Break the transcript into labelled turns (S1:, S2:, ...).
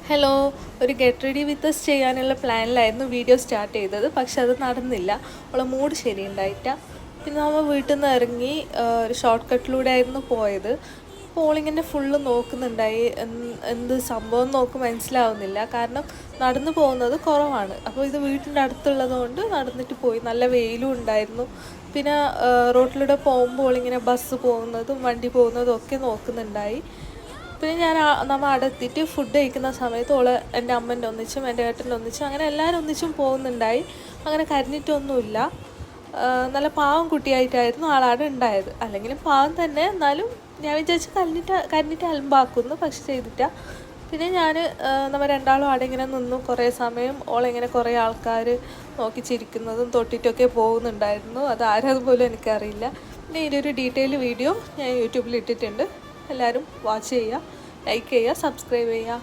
S1: Hello, ഒരു get ready with us ചെയ്യാനുള്ള പ്ലാനിലായിരുന്നു video start ചെയ്തത്. പക്ഷെ അത് നടന്നില്ല. അവളെ മൂഡ് ശരിയുണ്ടായിട്ട. പിന്നെ നമ്മൾ വീട്ടിൽ നിന്ന് ഇറങ്ങി ഒരു ഷോർട്ട് കട്ടിലൂടെ ആയിരുന്നു പോയത്. അപ്പോൾ ഓളിങ്ങനെ ഫുള്ള് നോക്കുന്നുണ്ടായി. എന്ത് സംഭവം നോക്ക് മനസ്സിലാവുന്നില്ല. കാരണം നടന്നു പോകുന്നത് കുറവാണ്. അപ്പോൾ ഇത് വീട്ടിൻ്റെ അടുത്തുള്ളത് കൊണ്ട് നടന്നിട്ട് പോയി. നല്ല വെയിലും ഉണ്ടായിരുന്നു. പിന്നെ റോട്ടിലൂടെ പോകുമ്പോൾ ഇങ്ങനെ ബസ് പോകുന്നതും വണ്ടി പോകുന്നതും ഒക്കെ നോക്കുന്നുണ്ടായി. പിന്നെ നമ്മൾ അവിടെ എത്തിയിട്ട് ഫുഡ് കഴിക്കുന്ന സമയത്ത് എൻ്റെ അമ്മൻ്റെ ഒന്നിച്ചും എൻ്റെ ഏട്ടൻ്റെ ഒന്നിച്ചും അങ്ങനെ എല്ലാവരും ഒന്നിച്ചും പോകുന്നുണ്ടായി. അങ്ങനെ കരഞ്ഞിട്ടൊന്നുമില്ല. നല്ല പാവം കുട്ടിയായിട്ടായിരുന്നു ആളാടെ ഉണ്ടായത്. അല്ലെങ്കിലും പാവം തന്നെ, എന്നാലും ഞാൻ വിചാരിച്ച് കരഞ്ഞിട്ട് അലമ്പാക്കുന്നു, പക്ഷെ ചെയ്തിട്ട. പിന്നെ നമ്മൾ രണ്ടാളും അവിടെ ഇങ്ങനെ നിന്നു കുറേ സമയം. ഓളിങ്ങനെ കുറേ ആൾക്കാർ നോക്കി ചിരിക്കുന്നതും തൊട്ടിട്ടൊക്കെ പോകുന്നുണ്ടായിരുന്നു. അത് ആരാന്ന് പോലും എനിക്കറിയില്ല. പിന്നെ ഇതിൻ്റെ ഒരു ഡീറ്റെയിൽ വീഡിയോ ഞാൻ യൂട്യൂബിൽ ഇട്ടിട്ടുണ്ട്. എല്ലാവരും വാച്ച് ചെയ്യുക, ലൈക്ക് ചെയ്യുക, സബ്സ്ക്രൈബ് ചെയ്യുക.